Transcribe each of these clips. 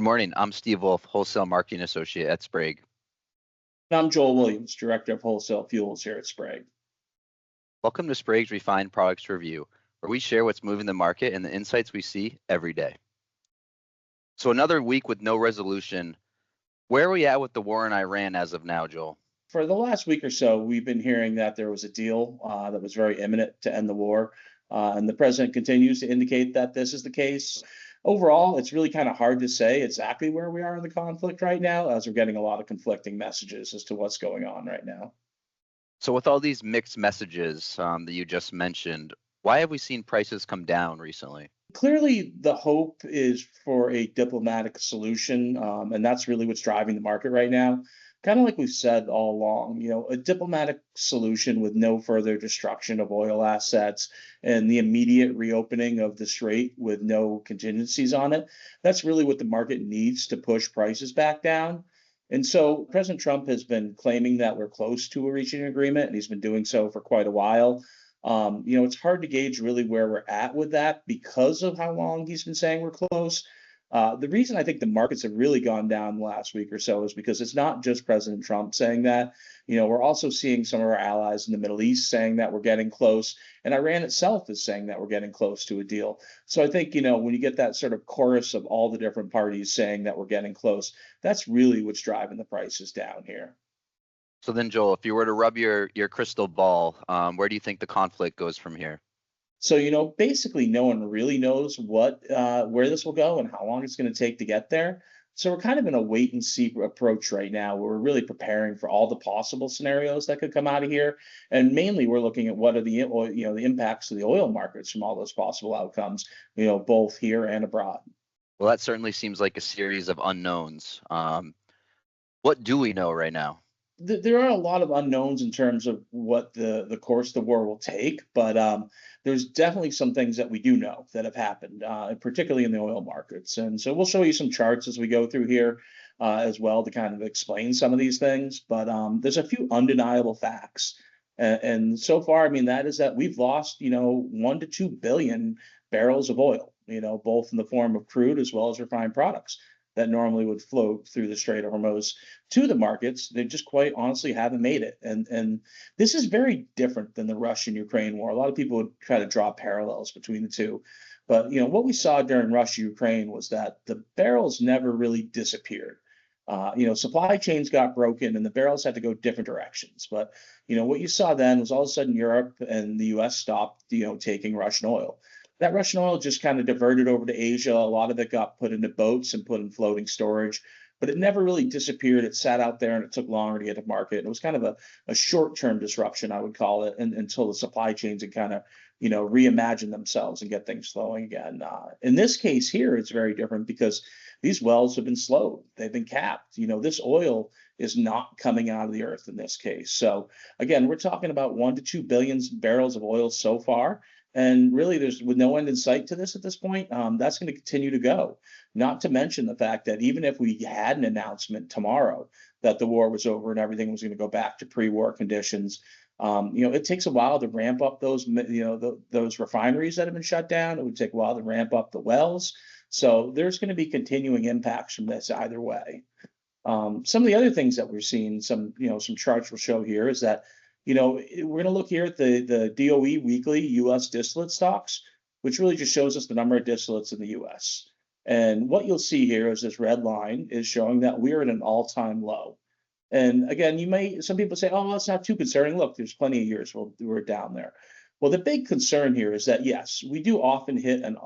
morning. I'm Steve Wolf, Wholesale Marketing Associate at Sprague. I'm Joel Williams, Director of Wholesale Fuels here at Sprague. Welcome to Sprague's Refined Products Review, where we share what's moving the market and the insights we see every day. So another week with no resolution. Where are we at with the war in Iran as of now, Joel? For the last week or so, we've been hearing that there was a deal that was very imminent to end the war, and the president continues to indicate that this is the case. Overall, it's really kind of hard to say exactly where we are in the conflict right now, as we're getting a lot of conflicting messages as to what's going on right now. So with all these mixed messages that you just mentioned, why have we seen prices come down recently? Clearly, the hope is for a diplomatic solution, and that's really what's driving the market right now. Kind of like we've said all along, a diplomatic solution with no further destruction of oil assets and the immediate reopening of the strait with no contingencies on it. That's really what the market needs to push prices back down. And so President Trump has been claiming that we're close to reaching an agreement, and he's been doing so for quite a while. It's hard to gauge really where we're at with that because of how long he's been saying we're close. The reason I think the markets have really gone down the last week or so is because it's not just President Trump saying that. We're also seeing some of our allies in the Middle East saying that we're getting close, and Iran itself is saying that we're getting close to a deal. So I think, when you get that sort of chorus of all the different parties saying that we're getting close, that's really what's driving the prices down here. So then, Joel, if you were to rub your crystal ball, where do you think the conflict goes from here? So, basically no one really knows where this will go and how long it's going to take to get there. So we're kind of in a wait and see approach right now, where we're really preparing for all the possible scenarios that could come out of here. And mainly we're looking at what are the the impacts of the oil markets from all those possible outcomes, both here and abroad. Well, that certainly seems like a series of unknowns. What do we know right now? There are a lot of unknowns in terms of what the course the war will take, but there's definitely some things that we do know that have happened, particularly in the oil markets. And so we'll show you some charts as we go through here as well to kind of explain some of these things. But there's a few undeniable facts. And so far, I mean, that is that we've lost, 1 to 2 billion barrels of oil, both in the form of crude as well as refined products that normally would flow through the Strait of Hormuz to the markets. They just quite honestly haven't made it. And this is very different than the Russian-Ukraine war. A lot of people would try to draw parallels between the two. But, what we saw during Russia-Ukraine was that the barrels never really disappeared. Supply chains got broken and the barrels had to go different directions. But, what you saw then was all of a sudden Europe and the US stopped, taking Russian oil. That Russian oil just kind of diverted over to Asia. A lot of it got put into boats and put in floating storage, but it never really disappeared. It sat out there and it took longer to get to market. It was kind of a short-term disruption, I would call it, until the supply chains had kind of, reimagine themselves and get things flowing again. In this case here, it's very different because these wells have been slowed. They've been capped. This oil is not coming out of the earth in this case. So again, we're talking about 1 to 2 billion barrels of oil so far. And really, there's with no end in sight to this at this point. That's going to continue to go. Not to mention the fact that even if we had an announcement tomorrow that the war was over and everything was going to go back to pre-war conditions, it takes a while to ramp up those, those refineries that have been shut down. It would take a while to ramp up the wells. So there's going to be continuing impacts from this either way. Some of the other things that we're seeing, some charts will show here is that we're going to look here at the DOE weekly U.S. distillate stocks, which really just shows us the number of distillates in the U.S. And what you'll see here is this red line is showing that we're at an all-time low. And again, some people say, oh, that's not too concerning. Look, there's plenty of years we're down there. Well, the big concern here is that, yes, we do often hit a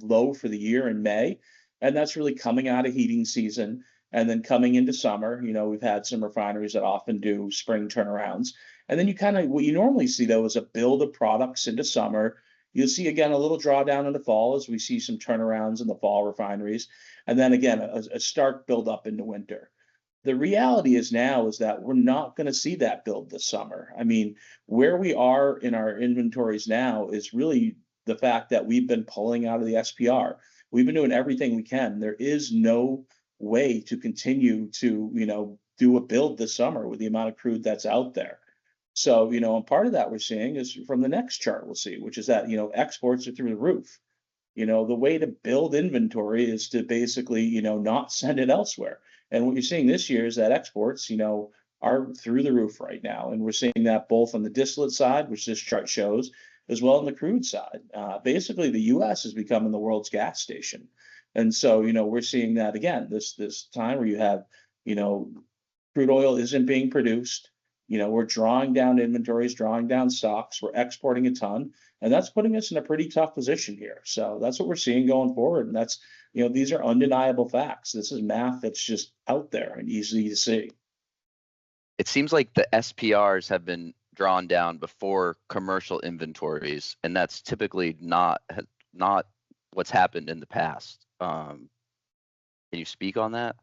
low for the year in May, and that's really coming out of heating season. And then coming into summer, we've had some refineries that often do spring turnarounds. And then what you normally see, though, is a build of products into summer. You'll see, again, a little drawdown in the fall as we see some turnarounds in the fall refineries. And then, again, a stark buildup into winter. The reality is that we're not going to see that build this summer. I mean, where we are in our inventories now is really the fact that we've been pulling out of the SPR. We've been doing everything we can. There is no way to continue to, do a build this summer with the amount of crude that's out there. So, and part of that we're seeing is from the next chart we'll see, which is that, exports are through the roof. The way to build inventory is to basically, not send it elsewhere. And what you're seeing this year is that exports, are through the roof right now. And we're seeing that both on the distillate side, which this chart shows, as well on the crude side. Basically, the US is becoming the world's gas station. And so, we're seeing that again, this time where you have, you know, crude oil isn't being produced. We're drawing down inventories, drawing down stocks, we're exporting a ton, and that's putting us in a pretty tough position here. So that's what we're seeing going forward. And that's, these are undeniable facts. This is math that's just out there and easy to see. It seems like the SPRs have been drawn down before commercial inventories, and that's typically not what's happened in the past. Can you speak on that?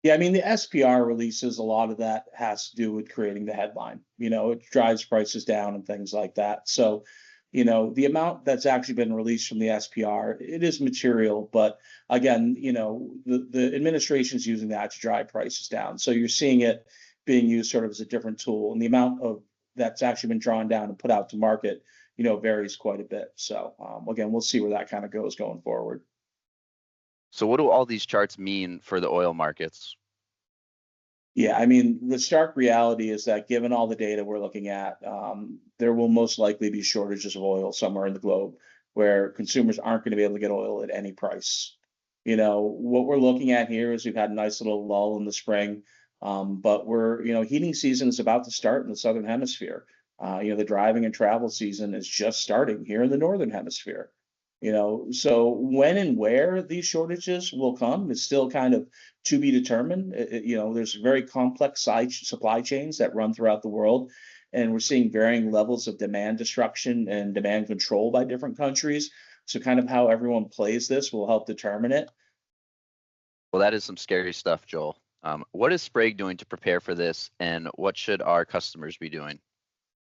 Yeah, I mean, the SPR releases, a lot of that has to do with creating the headline. It drives prices down and things like that. So, the amount that's actually been released from the SPR, it is material, but again, the administration's using that to drive prices down. So you're seeing it being used sort of as a different tool, and the amount of that's actually been drawn down and put out to market, varies quite a bit. So again, we'll see where that kind of goes going forward. So what do all these charts mean for the oil markets? Yeah, I mean, the stark reality is that given all the data we're looking at, there will most likely be shortages of oil somewhere in the globe where consumers aren't going to be able to get oil at any price. What we're looking at here is we've had a nice little lull in the spring, but heating season is about to start in the Southern Hemisphere. The driving and travel season is just starting here in the Northern Hemisphere. So when and where these shortages will come is still kind of to be determined. There's very complex supply chains that run throughout the world, and we're seeing varying levels of demand destruction and demand control by different countries. So kind of how everyone plays this will help determine it. Well, that is some scary stuff, Joel. What is Sprague doing to prepare for this, and what should our customers be doing?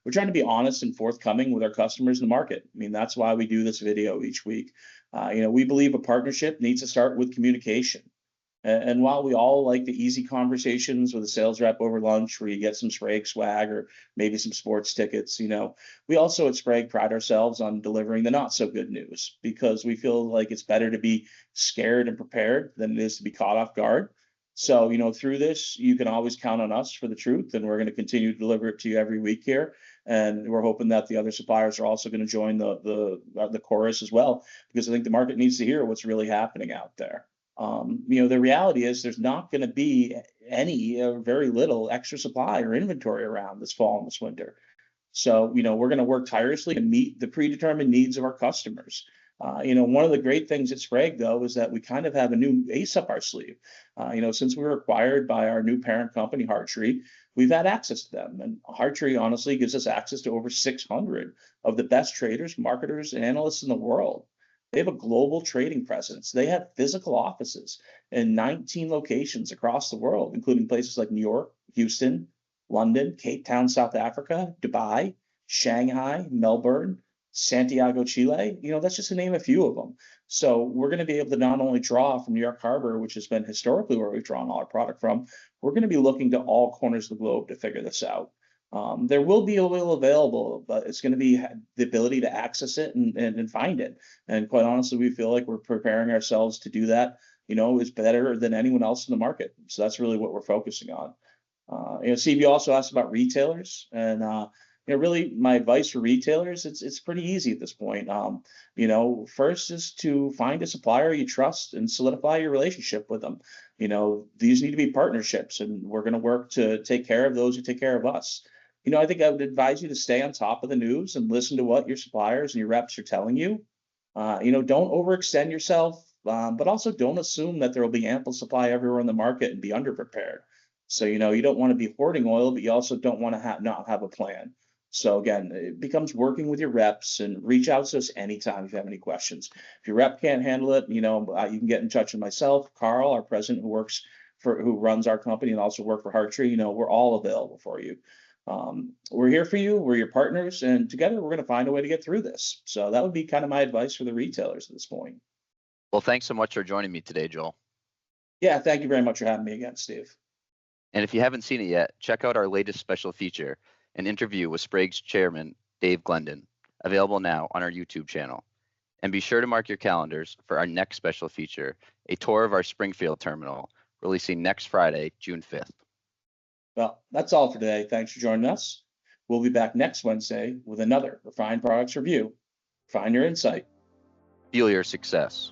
We're trying to be honest and forthcoming with our customers in the market. I mean, that's why we do this video each week. We believe a partnership needs to start with communication. And while we all like the easy conversations with a sales rep over lunch where you get some Sprague swag or maybe some sports tickets, we also at Sprague pride ourselves on delivering the not so good news because we feel like it's better to be scared and prepared than it is to be caught off guard. So, through this, you can always count on us for the truth, and we're going to continue to deliver it to you every week here. And we're hoping that the other suppliers are also going to join the chorus as well, because I think the market needs to hear what's really happening out there. The reality is there's not going to be any or very little extra supply or inventory around this fall and this winter. So, we're going to work tirelessly to meet the predetermined needs of our customers. One of the great things at Sprague, though, is that we kind of have a new ace up our sleeve. Since we were acquired by our new parent company, Hartree, we've had access to them. And Hartree honestly gives us access to over 600 of the best traders, marketers, and analysts in the world. They have a global trading presence. They have physical offices in 19 locations across the world, including places like New York, Houston, London, Cape Town, South Africa, Dubai, Shanghai, Melbourne, Santiago, Chile. That's just to name a few of them. So we're going to be able to not only draw from New York Harbor, which has been historically where we've drawn all our product from, we're going to be looking to all corners of the globe to figure this out. There will be oil available, but it's going to be the ability to access it and find it. And quite honestly, we feel like we're preparing ourselves to do that, is better than anyone else in the market. So that's really what we're focusing on. Steve, you also asked about retailers, and really my advice for retailers, it's pretty easy at this point. First is to find a supplier you trust and solidify your relationship with them. These need to be partnerships, and we're going to work to take care of those who take care of us. I think I would advise you to stay on top of the news and listen to what your suppliers and your reps are telling you. Don't overextend yourself, but also don't assume that there will be ample supply everywhere in the market and be underprepared. So, you don't want to be hoarding oil, but you also don't want to not have a plan. So again, it becomes working with your reps and reach out to us anytime if you have any questions. If your rep can't handle it, you can get in touch with myself, Carl, our president who runs our company and also work for Hartree. We're all available for you. We're here for you. We're your partners, and together we're going to find a way to get through this. So that would be kind of my advice for the retailers at this point. Well, thanks so much for joining me today, Joel. Yeah, thank you very much for having me again, Steve. And if you haven't seen it yet, check out our latest special feature, an interview with Sprague's chairman, Dave Glendon, available now on our YouTube channel. And be sure to mark your calendars for our next special feature, a tour of our Springfield terminal, releasing next Friday, June 5th. Well, that's all for today. Thanks for joining us. We'll be back next Wednesday with another Refined Products Review. Find your insight. Feel your success.